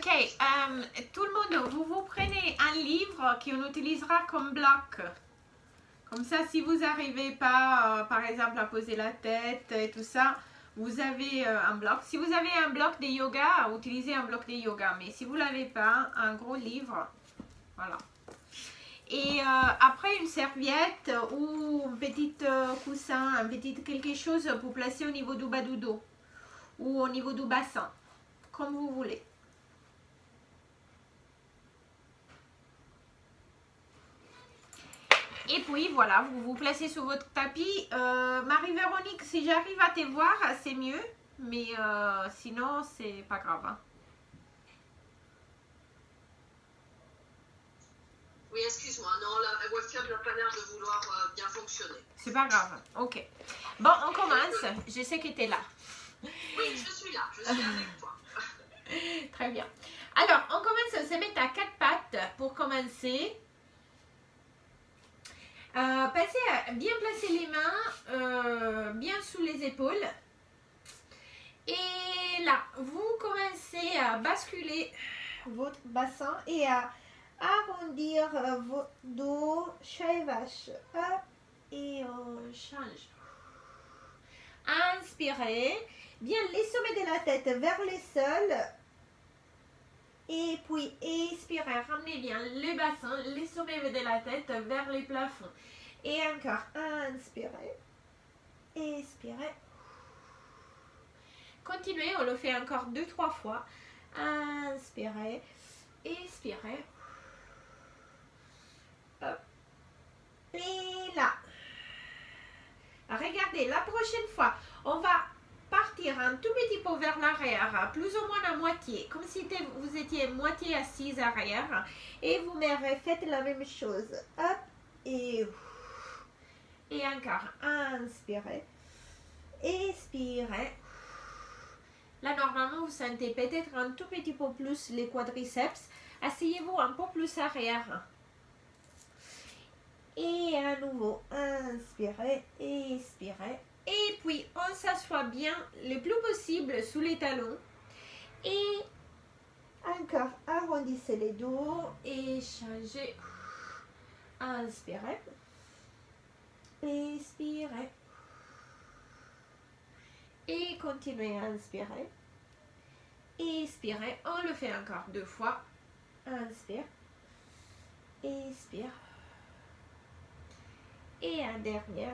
Ok, tout le monde, vous prenez un livre qu'on utilisera comme bloc. Comme ça, si vous n'arrivez pas, par exemple, à poser la tête et tout ça, vous avez un bloc. Si vous avez un bloc de yoga, utilisez un bloc de yoga. Mais si vous ne l'avez pas, un gros livre, voilà. Et après, une serviette ou un petit coussin, un petit quelque chose pour placer au niveau du bas du dos ou au niveau du bassin, comme vous voulez. Et puis voilà, vous vous placez sur votre tapis. Marie-Véronique, si j'arrive à te voir, c'est mieux. Mais sinon, c'est pas grave. Hein. Oui, excuse-moi. Non, la webcam n'a pas l'air de vouloir bien fonctionner. C'est pas grave. Ok. Bon, on commence. Je sais que tu es là. Oui, je suis là. Je suis avec toi. Très bien. Alors, on commence à se mettre à quatre pattes pour commencer. Passez à bien placer les mains bien sous les épaules. Et là, vous commencez à basculer votre bassin et à arrondir votre dos, chat et vache. Hop, et on change. Inspirez. Bien les sommets de la tête vers les sols. Et puis expirez. Ramenez bien le bassin, les sommets de la tête vers les plafonds. Et encore, inspirez. Expirez. Continuez, on le fait encore 2-3 fois. Inspirez. Expirez. Hop. Et là. Regardez, la prochaine fois, on va partir un tout petit peu vers l'arrière, plus ou moins à moitié, comme si vous étiez moitié assise arrière. Et vous faites la même chose. Hop. Et encore. Inspirez. Expirez. Là, normalement, vous sentez peut-être un tout petit peu plus les quadriceps. Asseyez-vous un peu plus arrière. Et à nouveau, inspirez, expirez. Et puis, on s'assoit bien le plus possible sous les talons. Et encore, arrondissez les dos et changez. Inspirez. Expirez. Et continuez à inspirer. Expirez. On le fait encore 2 fois. Inspire. Expire. Et un dernier.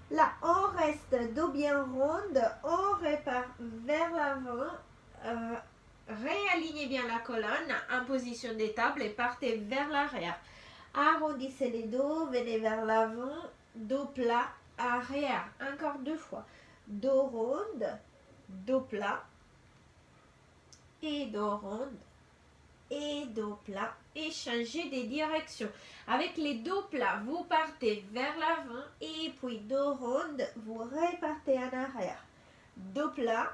Là, on reste dos bien ronde. On repart vers l'avant. Réalignez bien la colonne en position de table et partez vers l'arrière. Arrondissez les dos. Venez vers l'avant. Dos plat. Arrière. Encore 2 fois. Dos ronde, dos plat, et dos ronde, et dos plat, et changez de direction. Avec les dos plats, vous partez vers l'avant, et puis dos ronde, vous repartez en arrière. Dos plat,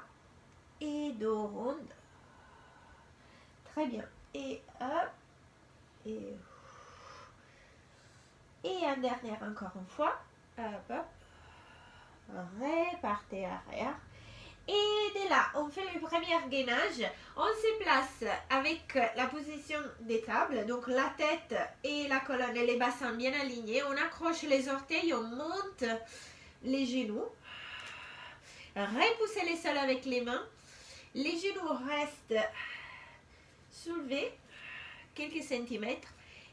et dos ronde. Très bien. Et hop, et un dernier encore une fois. Hop, hop. Repartez arrière. Et de là, on fait le premier gainage. On se place avec la position des tables, donc la tête et la colonne et les bassins bien alignés. On accroche les orteils, on monte les genoux. Repoussez les sols avec les mains. Les genoux restent soulevés quelques centimètres.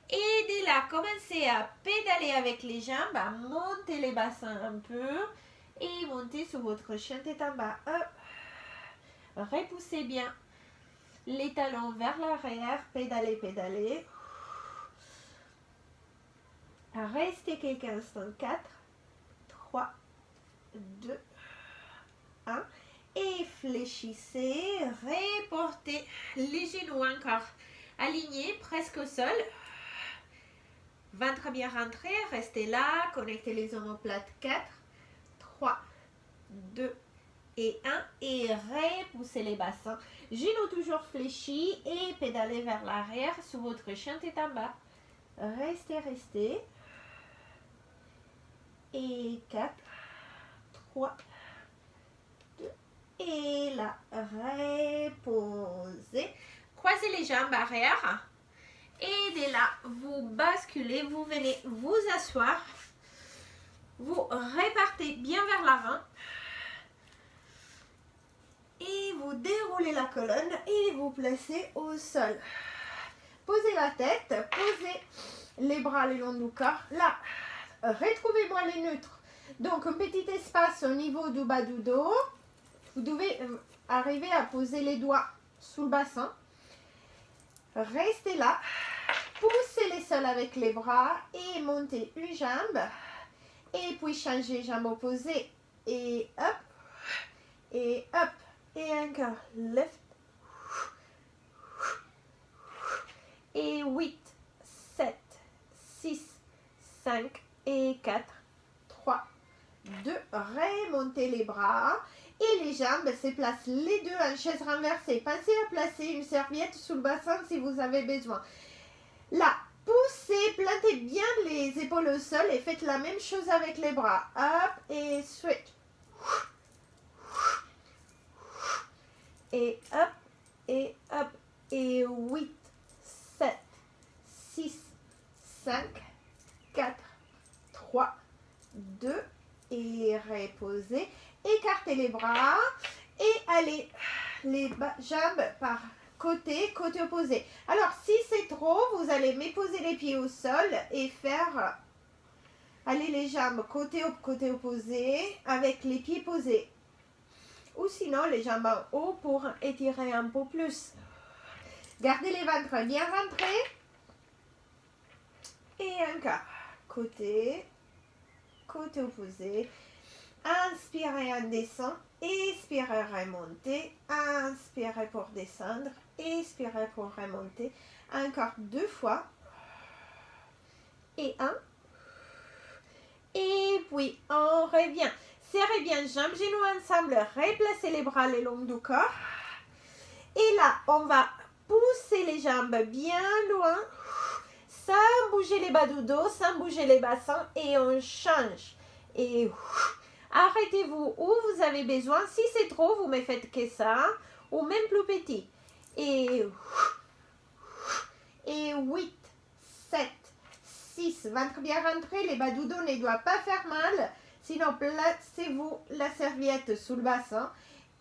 Et de là, commencez à pédaler avec les jambes, à monter les bassins un peu. Et montez sur votre chien tête en bas. Hop. Repoussez bien les talons vers l'arrière. Pédalez, pédalez. Restez quelques instants. 4, 3, 2, 1. Et fléchissez. Reportez les genoux encore alignés, presque au sol. Ventre bien rentré. Restez là. Connectez les omoplates. 4. 3, 2 et 1 et repoussez les bassins. Genoux toujours fléchis et pédalez vers l'arrière sur votre chien tête en bas. Restez, restez. Et 4, 3, 2 et là, reposez. Croisez croisez les jambes arrière. Et dès là, vous basculez, vous venez vous asseoir. Vous repartez bien vers l'avant. Et vous déroulez la colonne et vous placez au sol. Posez la tête, posez les bras le long du corps. Là, retrouvez-moi les neutres. Donc, un petit espace au niveau du bas du dos. Vous devez arriver à poser les doigts sous le bassin. Restez là. Poussez les sols avec les bras et montez une jambe. Et puis changez jambe opposée. Et hop. Et hop. Et encore. Lift. Et 8, 7, 6, 5 et 4, 3, 2. Remontez les bras et les jambes se placent les deux en chaise renversée. Pensez à placer une serviette sous le bassin si vous avez besoin. Là, poussez, plantez bien les épaules au sol et faites la même chose avec les bras. Hop et switch. Et hop et hop et 8. 7, 6, 5, 4, 3, 2 et reposez. Écartez les bras et allez les jambes par côté opposé. Alors si c'est trop, vous allez poser les pieds au sol et faire aller les jambes côté opposé avec les pieds posés. Ou sinon les jambes en haut pour étirer un peu plus. Gardez les ventres bien rentrés. Et encore. Côté opposé. Inspirez, on descend. Expirez, remontez. Inspirez pour descendre. Expirez pour remonter. Encore 2 fois. Et 1. Et puis, on revient. Serrez bien jambes, genoux ensemble. Replacez les bras le long du corps. Et là, on va poussez les jambes bien loin, sans bouger les bas du dos, sans bouger les bassins et on change. Et arrêtez-vous où vous avez besoin. Si c'est trop, vous me faites que ça ou même plus petit. Et 8, 7, 6, ventre bien rentré, les bas du dos ne doivent pas faire mal. Sinon, placez-vous la serviette sous le bassin.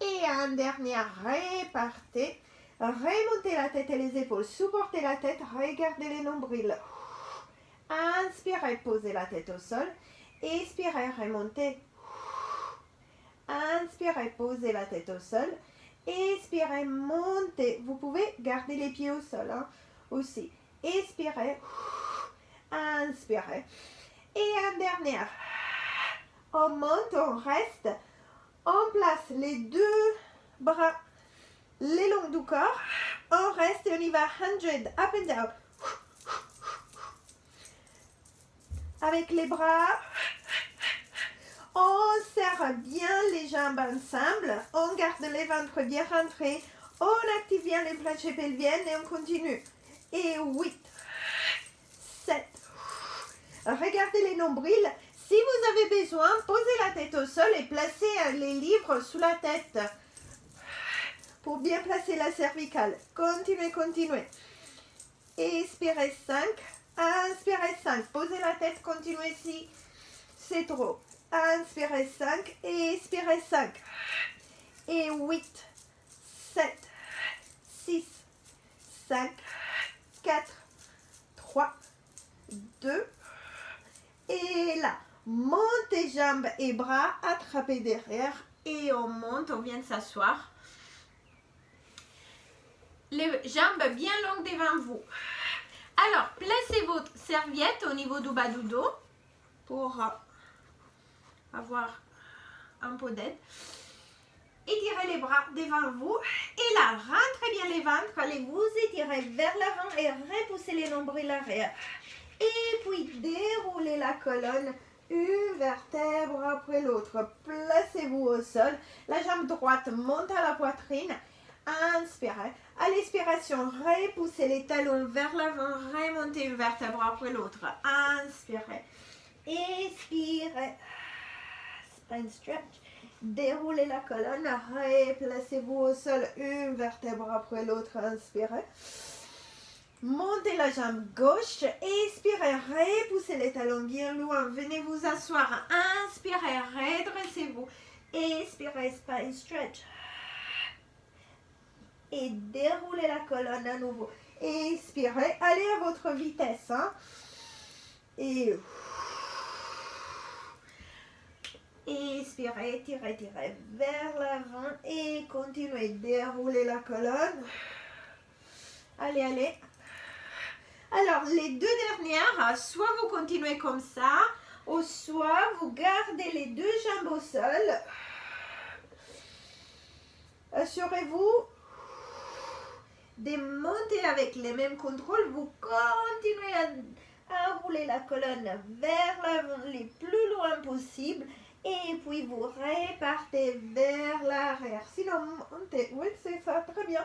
Et en dernière, repartez. Remontez la tête et les épaules, supportez la tête, regardez les nombrils. Inspirez, posez la tête au sol. Expirez, remontez. Inspirez, posez la tête au sol. Expirez, montez. Vous pouvez garder les pieds au sol aussi. Expirez. Inspirez. Et en dernière, on monte, on reste. On place les deux bras les longs du corps, on reste et on y va 100, up and down. Avec les bras, on serre bien les jambes ensemble, on garde les ventres bien rentrés, on active bien les planchers pelviennes et on continue. Et 8, 7, regardez les nombrils. Si vous avez besoin, posez la tête au sol et placez les livres sous la tête. Pour bien placer la cervicale. Continuez. Expirez 5. Inspirez 5. Posez la tête, continuez si c'est trop. Inspirez 5. Expirez 5. Et 8, 7, 6, 5, 4, 3, 2. Et là, montez jambes et bras, attrapez derrière. Et on monte, on vient de s'asseoir. Les jambes bien longues devant vous. Alors, placez votre serviette au niveau du bas du dos pour avoir un peu d'aide. Étirez les bras devant vous. Et là, rentrez bien les ventres. Allez vous étirer vers l'avant et repoussez les nombrils arrière. Et puis, déroulez la colonne. Une vertèbre après l'autre. Placez-vous au sol. La jambe droite monte à la poitrine. Inspirez. À l'expiration, repoussez les talons vers l'avant, remontez une vertèbre après l'autre. Inspirez. Expirez. Spine stretch. Déroulez la colonne, replacez-vous au sol, une vertèbre après l'autre, inspirez. Montez la jambe gauche, expirez, repoussez les talons bien loin, venez vous asseoir, inspirez, redressez-vous, expirez, spine stretch. Et déroulez la colonne à nouveau. Expirez, allez à votre vitesse. Hein. Et expirez, tirez, tirez vers l'avant et continuez, dérouler la colonne. Allez, allez. Alors, les deux dernières, soit vous continuez comme ça, ou soit vous gardez les deux jambes au sol. Assurez-vous de monter avec les mêmes contrôles. Vous continuez à rouler la colonne vers l'avant le plus loin possible. Et puis vous repartez vers l'arrière. Sinon, montez. Oui, c'est ça, très bien.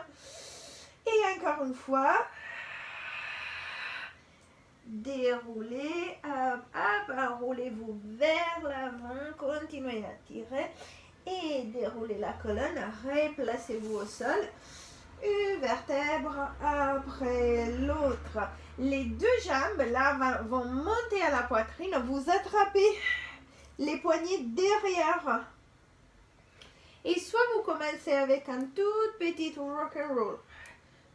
Et encore une fois. Déroulez, hop, hop, enroulez-vous vers l'avant, continuez à tirer et déroulez la colonne, replacez-vous au sol, une vertèbre après l'autre. Les deux jambes là vont monter à la poitrine, vous attrapez les poignets derrière et soit vous commencez avec un tout petit rock and roll,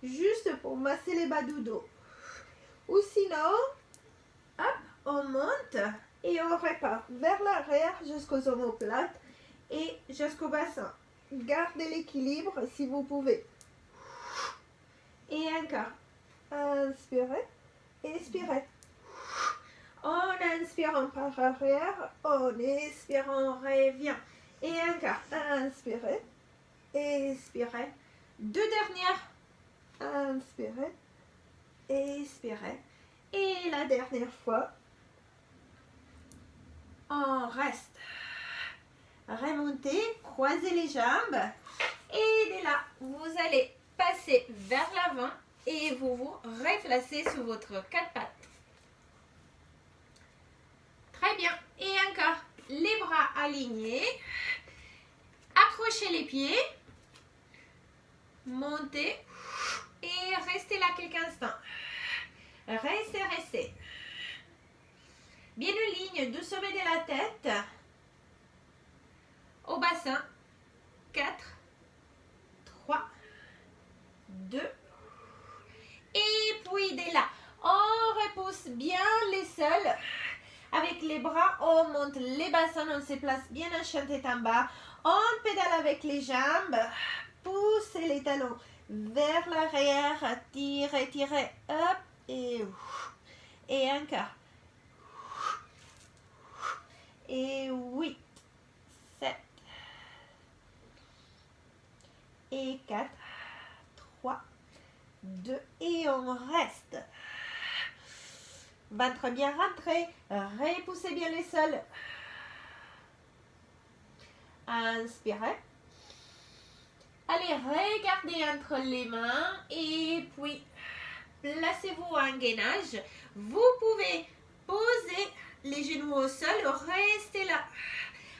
juste pour masser les bas du dos. Ou sinon, hop, on monte et on repart vers l'arrière jusqu'aux omoplates et jusqu'au bassin. Gardez l'équilibre si vous pouvez. Et encore. Inspirez, expirez. On inspire, on part arrière. On expire, on revient. Et encore. Inspirez, expirez. Deux dernières. Inspirez. Expirez. Et la dernière fois, on reste. Remontez, croisez les jambes. Et de là, vous allez passer vers l'avant et vous vous replacez sur votre quatre pattes. Très bien. Et encore, les bras alignés. Accrochez les pieds. Montez. Et restez là quelques instants. Restez, restez. Bien une ligne du sommet de la tête au bassin. 4, 3, 2. Et puis de là, on repousse bien les sols. Avec les bras, on monte les bassins, on se place bien en chanté en bas. On pédale avec les jambes. Poussez les talons vers l'arrière, tirez, tirez, hop, et encore. Et 8, 7, et 4, 3, 2, et on reste. Ventre bien rentré, repoussez bien les sols. Inspirez. Allez, regardez entre les mains et puis placez-vous en gainage. Vous pouvez poser les genoux au sol, restez là.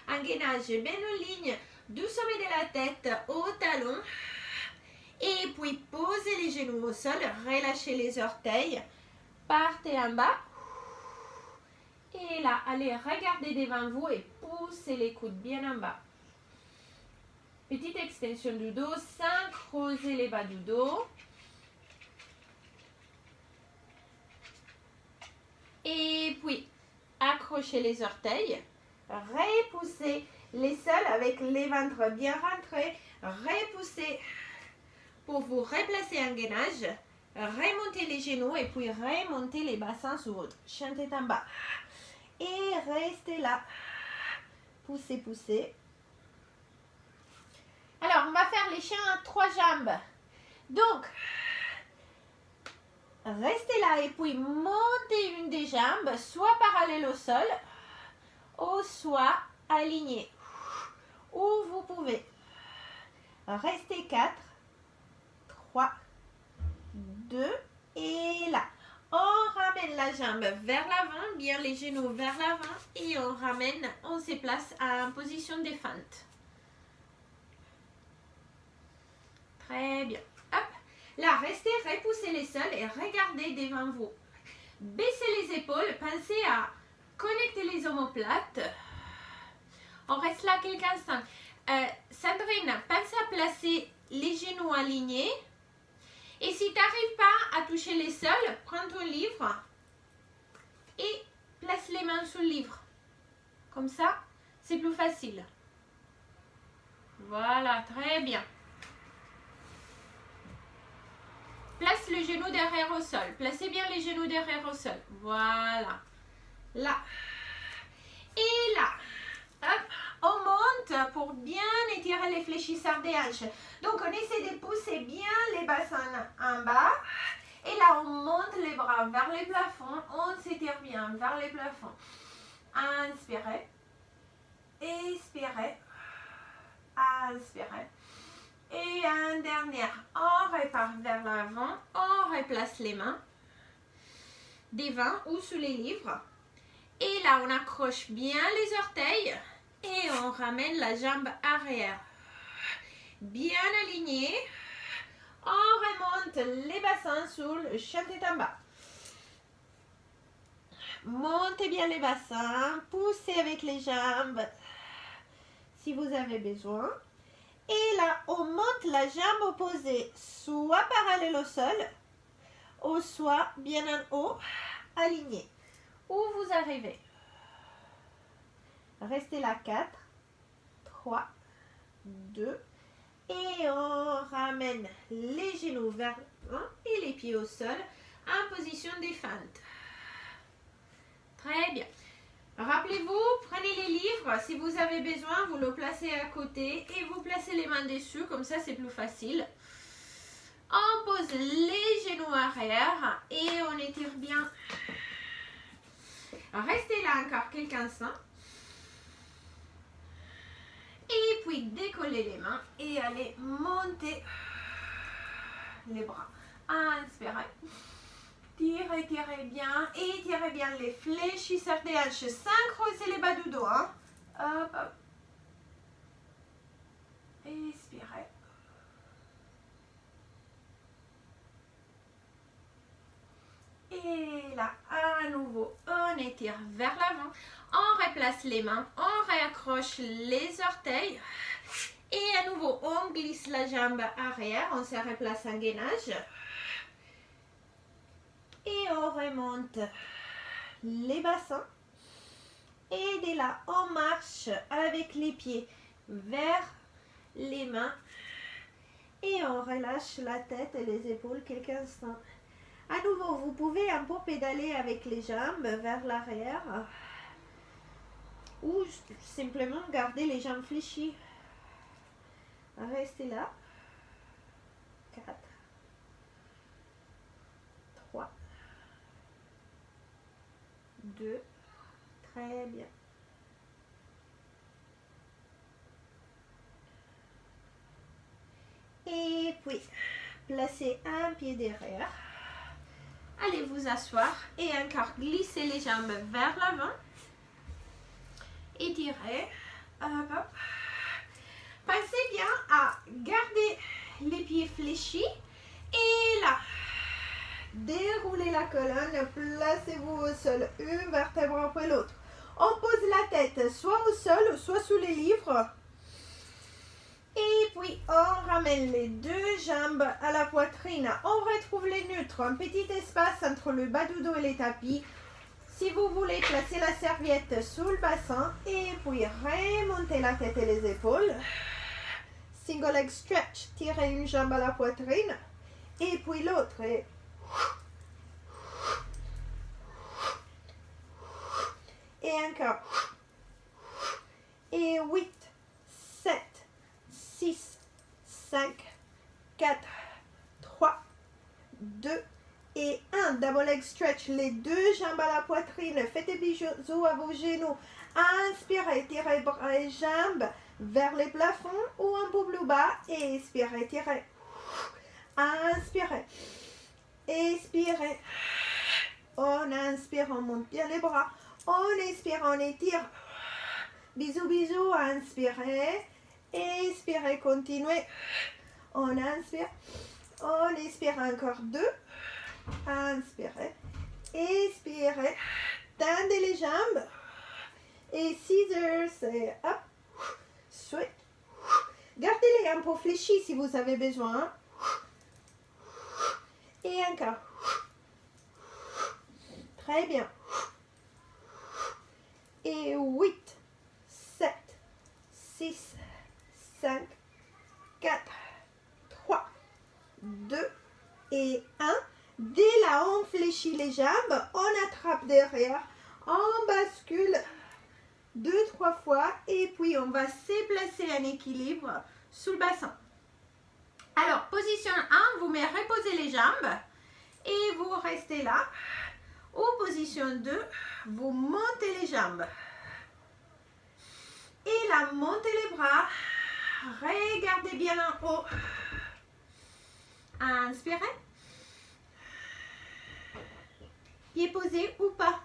En gainage, bien en ligne du sommet de la tête au talon. Et puis posez les genoux au sol, relâchez les orteils. Partez en bas. Et là, allez, regardez devant vous et poussez les coudes bien en bas. Petite extension du dos sans creuser les bas du dos. Et puis, accrochez les orteils. Repoussez les sols avec les ventres bien rentrés. Repoussez pour vous replacer en gainage. Remontez les genoux et puis remontez les bassins sur votre chanté en bas. Et restez là. Poussez, poussez. Alors, on va faire les chiens à 3 jambes. Donc, restez là et puis montez une des jambes, soit parallèle au sol, ou soit alignée. Où vous pouvez. Restez 4, 3, 2, et là. On ramène la jambe vers l'avant, bien les genoux vers l'avant, et on ramène, on se place en position de fente. Très bien. Hop. Là, restez, repoussez les sols et regardez devant vous. Baissez les épaules, pensez à connecter les omoplates. On reste là quelques instants. Sandrine, pense à placer les genoux alignés. Et si tu n'arrives pas à toucher les sols, prends ton livre et place les mains sous le livre. Comme ça, c'est plus facile. Voilà, très bien. Place le genou derrière au sol. Placez bien les genoux derrière au sol. Voilà. Là. Et là. Hop. On monte pour bien étirer les fléchisseurs des hanches. Donc, on essaie de pousser bien les bassins en bas. Et là, on monte les bras vers les plafonds. On s'étire bien vers les plafonds. Inspirez. Expirez. Inspirez. Et un dernier. On repart vers l'avant. On replace les mains devant ou sous les livres. Et là, on accroche bien les orteils. Et on ramène la jambe arrière. Bien aligné. On remonte les bassins sous le chien tête en bas. Montez bien les bassins. Poussez avec les jambes si vous avez besoin. Et là, on monte la jambe opposée, soit parallèle au sol, ou soit bien en haut, aligné. Où vous arrivez. Restez là, 4, 3, 2, et on ramène les genoux vers l'avant et les pieds au sol en position défunte. Très bien. Rappelez-vous, prenez les livres, si vous avez besoin, vous le placez à côté et vous placez les mains dessus, comme ça c'est plus facile. On pose les genoux arrière et on étire bien. Restez là encore quelques instants. Et puis décollez les mains et allez monter les bras. Inspirez. Tirez, tirez bien. Et tirez bien les fléchisseurs des hanches sans creuser les bas du dos. Hein. Hop, hop. Expirez. Et là, à nouveau, on étire vers l'avant. On replace les mains. On réaccroche les orteils. Et à nouveau, on glisse la jambe arrière. On se replace en gainage. Et on remonte les bassins. Et dès là, on marche avec les pieds vers les mains. Et on relâche la tête et les épaules quelques instants. À nouveau, vous pouvez un peu pédaler avec les jambes vers l'arrière. Ou simplement garder les jambes fléchies. Restez là. 4, 3, 2, très bien. Et puis, placez un pied derrière. Allez vous asseoir et encore glisser les jambes vers l'avant. Étirez. Hop, hop. Pensez bien à garder les pieds fléchis. Et là, déroulez la colonne, placez-vous au sol, une vertèbre après l'autre. On pose la tête soit au sol, soit sous les livres. Et puis, on ramène les deux jambes à la poitrine. On retrouve les neutres, un petit espace entre le bas du dos et les tapis. Si vous voulez, placez la serviette sous le bassin et puis remontez la tête et les épaules. Single leg stretch, tirez une jambe à la poitrine et puis l'autre. Et encore. Et 8, 7, 6, 5, 4, 3, 2 et 1. Double leg stretch, les deux jambes à la poitrine. Faites des bisous à vos genoux. Inspirez, tirez bras et jambes vers les plafonds ou un peu plus bas. Et expirez, tirez. Inspirez. Expirez. On inspire, on monte bien les bras. On expire, on étire. Bisous, bisous. Inspirez. Expirez, continuez. On inspire. On expire encore 2. Inspirez. Expirez. Tendez les jambes. Et scissors. Et hop. Switch. Gardez-les un peu fléchis si vous avez besoin. Et encore. Très bien. Et 8, 7, 6, 5, 4, 3, 2 et 1. Dès là, on fléchit les jambes, on attrape derrière, on bascule 2-3 fois et puis on va se placer en équilibre sous le bassin. Alors, position 1, vous reposez les jambes et vous restez là. Ou position 2, vous montez les jambes. Et là, montez les bras. Regardez bien en haut. Inspirez. Pied posé ou pas.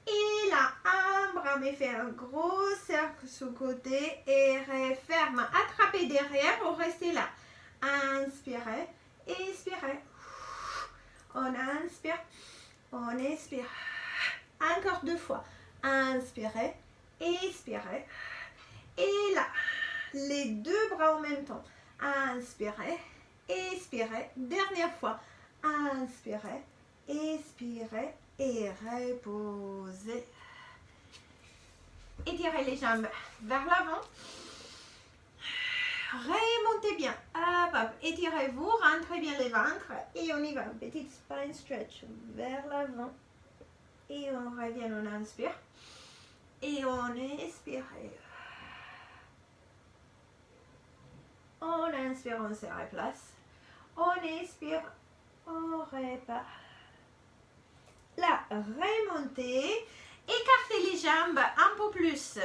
Et là, un bras me fait un gros cercle sous le côté et referme. Attrapez derrière ou restez là. Inspirez, expirez. On inspire, on expire. Encore 2 fois. Inspirez, expirez. Et là, les 2 bras en même temps. Inspirez, expirez. Dernière fois. Inspirez, expirez et reposez. Étirez les jambes vers l'avant. Remontez bien. Hop, hop. Étirez-vous, rentrez bien les ventres et on y va. Petite spine stretch vers l'avant. Et on revient, on inspire. Et on expire. On inspire, on se replace. On expire, on repart. Là, remontez. Écartez les jambes un peu plus.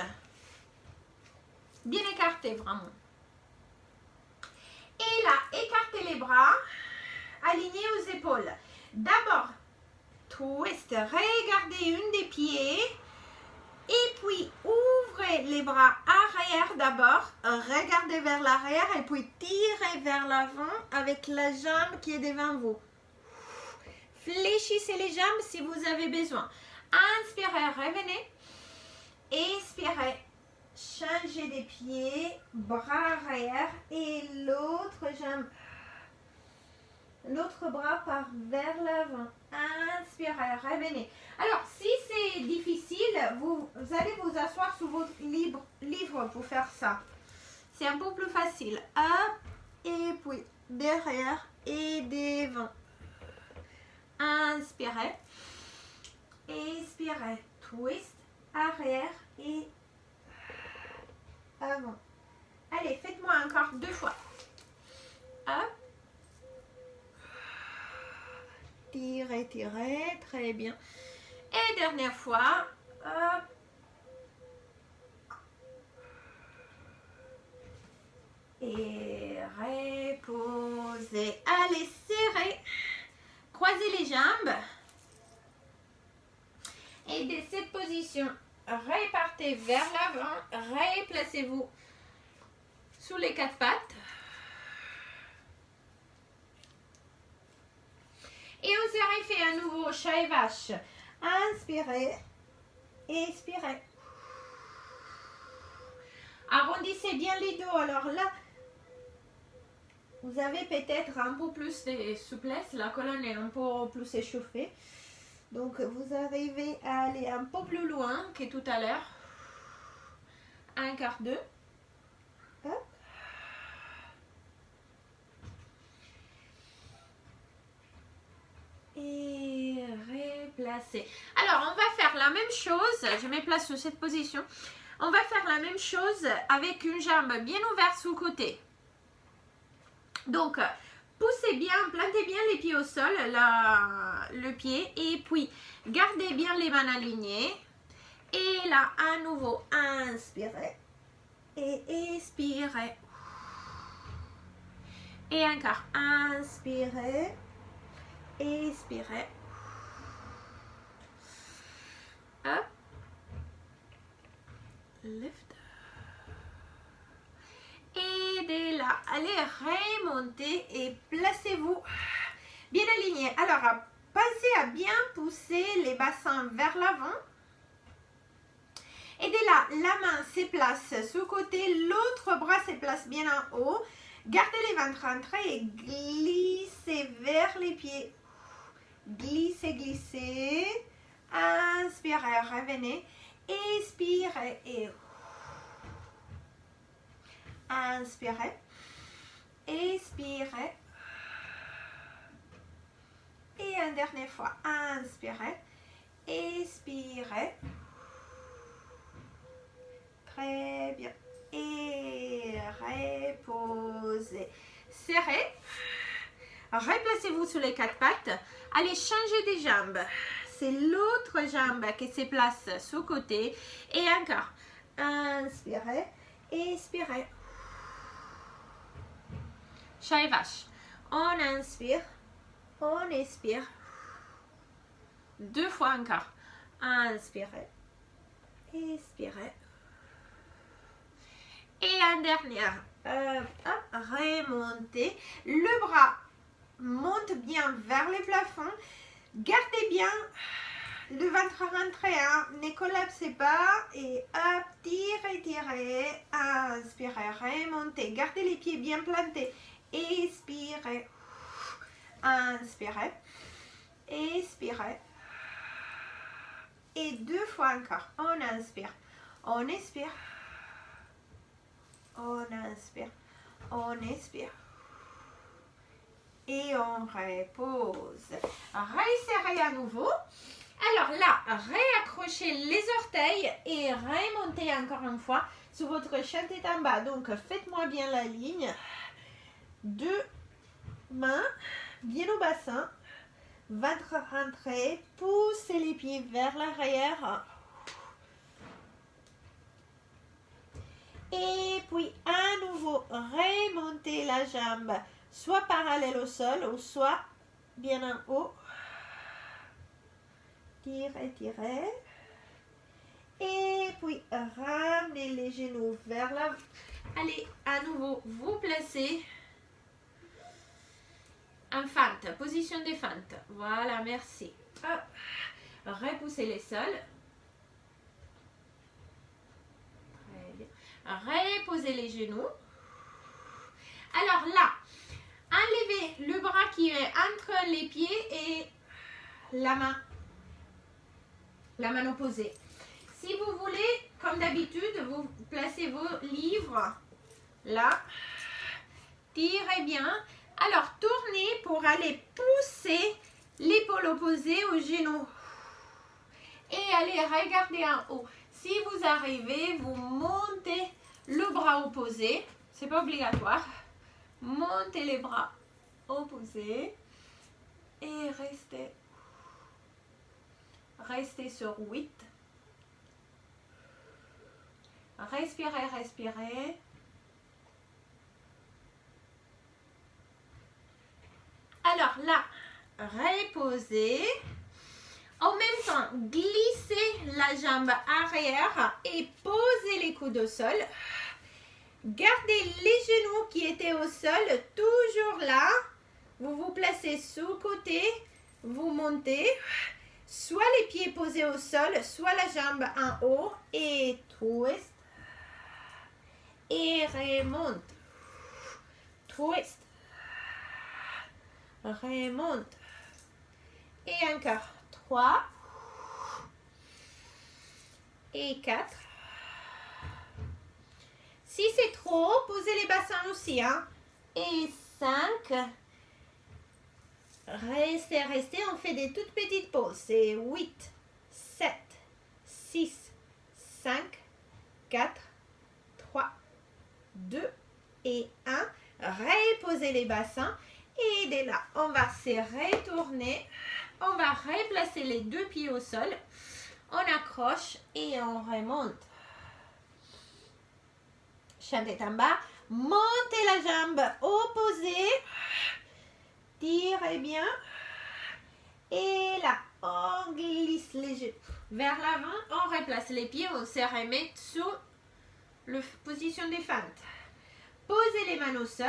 Bien écartez, vraiment. Et là, écartez les bras, alignés aux épaules. D'abord, twist, regardez une des pieds. Et puis, ouvrez les bras arrière d'abord. Regardez vers l'arrière et puis tirez vers l'avant avec la jambe qui est devant vous. Fléchissez les jambes si vous avez besoin. Inspirez, revenez. Expirez. Changez des pieds, bras arrière et l'autre jambe. L'autre bras part vers l'avant. Inspirez, revenez. Alors, si c'est difficile, vous allez vous asseoir sur votre livre pour faire ça. C'est un peu plus facile. Hop, et puis derrière et devant. Inspirez. Expirez. Twist, arrière et avant. Allez, faites-moi encore 2 fois. Hop. Tirez, tirez. Très bien. Et dernière fois. Hop. Et reposez. Allez, serrez. Croisez les jambes. Et de cette position, repartez vers l'avant. Replacez-vous sous les 4 pattes. Et on se refait à nouveau chat et vache. Inspirez. Expirez. Arrondissez bien les dos. Alors là, vous avez peut-être un peu plus de souplesse. La colonne est un peu plus échauffée. Donc, vous arrivez à aller un peu plus loin que tout à l'heure. Un quart d'heure. Hop. Et replacer. Alors, on va faire la même chose. Je me place sur cette position. On va faire la même chose avec une jambe bien ouverte sous le côté. Donc, poussez bien, plantez bien les pieds au sol, le pied. Et puis, gardez bien les mains alignées. Et là, à nouveau, inspirez. Et expirez. Et encore, inspirez. Expirez. Hop. Lift. Et de là, allez remonter et placez-vous bien aligné. Alors, pensez à bien pousser les bassins vers l'avant. Et de là, la main se place sous côté, l'autre bras se place bien en haut. Gardez les ventres entrés et glissez vers les pieds. Glissez, glissez. Inspirez, revenez. Expirez et inspirez. Expirez. Et une dernière fois, inspirez. Expirez. Très bien. Et reposez. Serrez. Replacez-vous sur les quatre pattes. Allez changer des jambes. C'est l'autre jambe qui se place sous côté. Et encore. Inspirez. Expirez. Chat et vache. On inspire. On expire. 2 fois encore. Inspirez. Expirez. Et un dernier. Remontez. Le bras monte bien vers le plafond. Gardez bien le ventre rentré. Ne collapsez pas. Et hop, tirez, tirez. Inspirez, remontez. Gardez les pieds bien plantés. Expirez. Inspirez. Expirez. Et 2 fois encore. On inspire. On expire. On inspire. On expire. Et on repose. Resserrez à nouveau. Alors là, réaccrochez les orteils et remontez encore une fois sur votre chaîne tête en bas. Donc, faites-moi bien la ligne. 2 mains bien au bassin. Ventre rentré. Poussez les pieds vers l'arrière. Et puis, à nouveau, remontez la jambe, soit parallèle au sol, ou soit bien en haut. Tirez, tirez. Et puis, ramenez les genoux vers l'avant. Allez, à nouveau, vous placez en fente, position de fente. Voilà, merci. Hop. Repoussez les sols. Reposez les genoux. Alors là, enlevez le bras qui est entre les pieds et la main opposée. Si vous voulez, comme d'habitude, vous placez vos livres là. Tirez bien. Alors, tournez pour aller pousser l'épaule opposée au genou. Et allez regarder en haut. Si vous arrivez, vous montez le bras opposé. C'est pas obligatoire. Montez les bras opposés. Et restez. Restez sur 8. Respirez, respirez. Alors là, reposez. En même temps, glissez la jambe arrière et posez les coudes au sol. Gardez les genoux qui étaient au sol toujours là. Vous vous placez sous côté, vous montez. Soit les pieds posés au sol, soit la jambe en haut. Et twist. Et remonte. Twist. Remonte. Et encore. 3 et 4. Si c'est trop, posez les bassins aussi. Et 5. Restez, restez. On fait des toutes petites pauses. C'est 8, 7, 6, 5, 4, 3, 2 et 1. Reposez les bassins. Et dès là, on va se retourner. On va replacer les 2 pieds au sol. On accroche et on remonte. Chaîne tête en bas. Montez la jambe opposée. Tirez bien. Et là, on glisse les genoux vers l'avant. On replace les pieds. On se remet sur la position des fentes. Posez les mains au sol.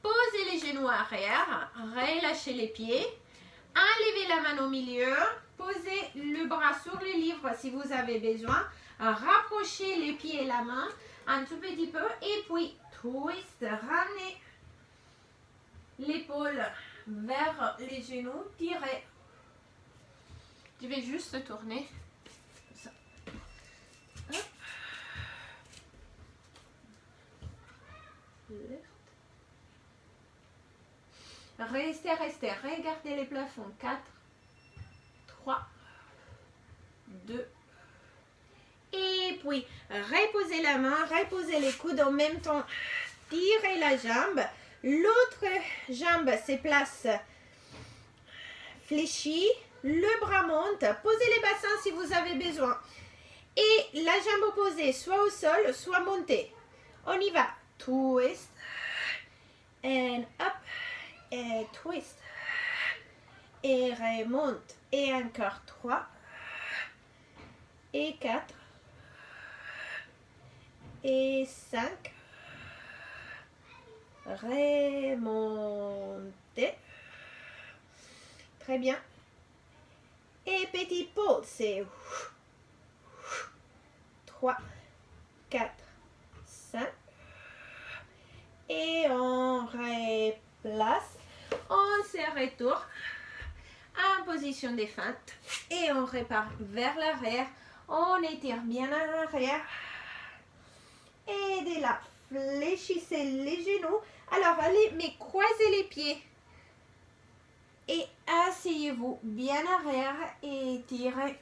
Posez les genoux arrière. Relâchez les pieds. Enlevez la main au milieu. Posez le bras sur le livre si vous avez besoin. Rapprochez les pieds et la main un tout petit peu. Et puis, twist. Ramenez l'épaule vers les genoux. Tirez. Je vais juste tourner. Ça. Hop. Restez, restez. Regardez les plafonds. 4, 3, 2. Et puis, reposez la main, reposez les coudes en même temps. Tirez la jambe. L'autre jambe se place fléchie. Le bras monte. Posez les bassins si vous avez besoin. Et la jambe opposée, soit au sol, soit montée. On y va. Twist. And up. Et twist. Et remonte. Et encore 3. Et 4. Et 5. Remontez. Très bien. Et petit pause, c'est 3, 4, 5. Et on replace. On se retourne en position de feinte. Et on repart vers l'arrière. On étire bien en arrière. Et de là, fléchissez les genoux. Alors, allez, mais croisez les pieds. Et asseyez-vous bien arrière et étirez.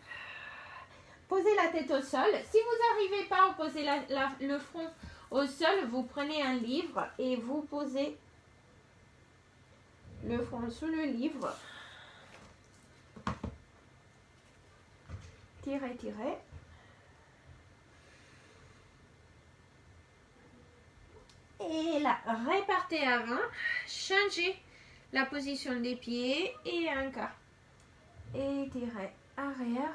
Posez la tête au sol. Si vous n'arrivez pas à poser le front au sol, vous prenez un livre et vous posez le front sous le livre. Tirez, tirez. Et là, repartez avant. Changez la position des pieds et encore. Étirez arrière.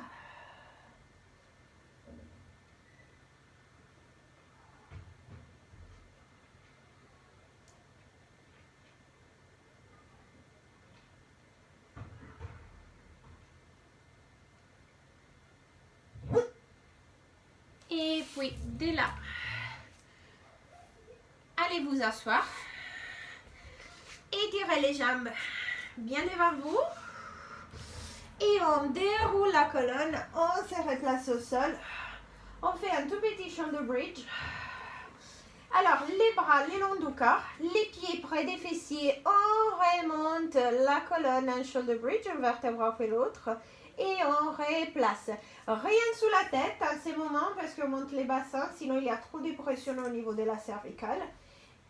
Et puis, de là, allez vous asseoir. Étirez les jambes bien devant vous. Et on déroule la colonne. On se replace au sol. On fait un tout petit shoulder bridge. Alors, les bras le long du corps. Les pieds près des fessiers. On remonte la colonne en shoulder bridge, un vertèbre après l'autre. Et on replace. Rien sous la tête en ce moment parce qu'on monte les bassins, sinon il y a trop de pression au niveau de la cervicale.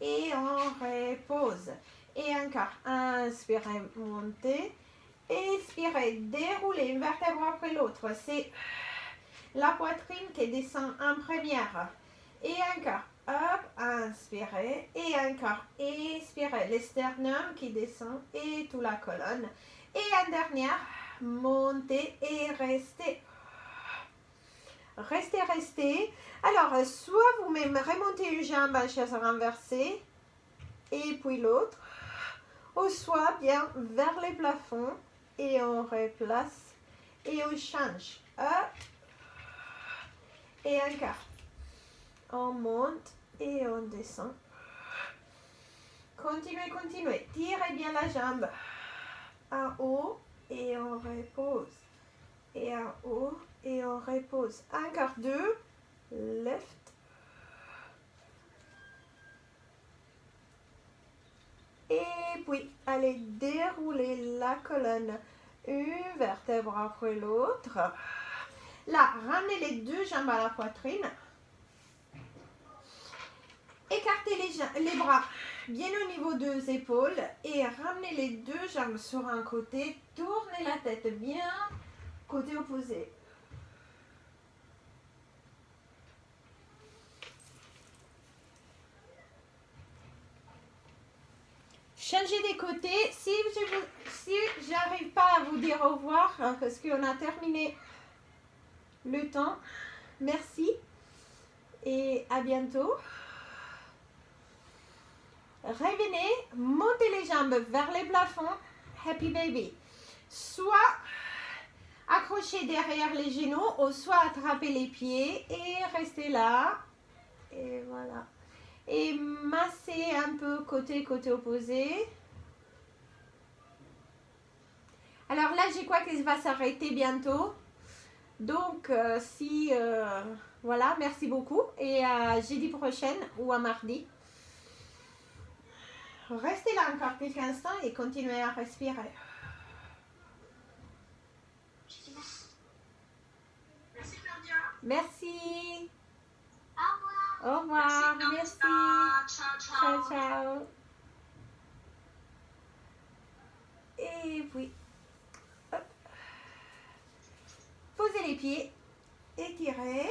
Et on repose. Et encore, inspirez, montez. Expirez, déroulez une vertèbre après l'autre. C'est la poitrine qui descend en première. Et encore, hop, inspirez. Et encore, expirez. Le sternum qui descend et toute la colonne. Et en dernière, montez et restez. Restez, restez. Alors, soit vous-même remontez une jambe en chaise renversée et puis l'autre, ou soit bien vers les plafonds et on replace et on change. Hop. Et encore. On monte et on descend. Continuez, continuez. Tirez bien la jambe en haut et on repose. Et en haut et on repose. Encore 2. Left. Et puis, allez dérouler la colonne. Une vertèbre après l'autre. Là, ramenez les deux jambes à la poitrine. Écartez les bras bien au niveau des épaules et ramenez les deux jambes sur un côté. Tournez la tête bien côté opposé. Changez des côtés. Si j'arrive pas à vous dire au revoir, parce qu'on a terminé le temps, merci et à bientôt. Revenez, montez les jambes vers les plafonds. Happy baby. Soit accrochez derrière les genoux ou soit attrapez les pieds et restez là. Et voilà. Et massez un peu côté opposé. Alors là, je crois qu'il va s'arrêter bientôt. Donc, voilà, merci beaucoup. Et à jeudi prochaine ou à mardi. Restez là encore quelques instants et continuez à respirer. Merci Claudia. Merci. Au revoir. Au revoir. Merci. Ciao, Ciao, ciao. ciao. Et puis, hop. Posez les pieds, étirez.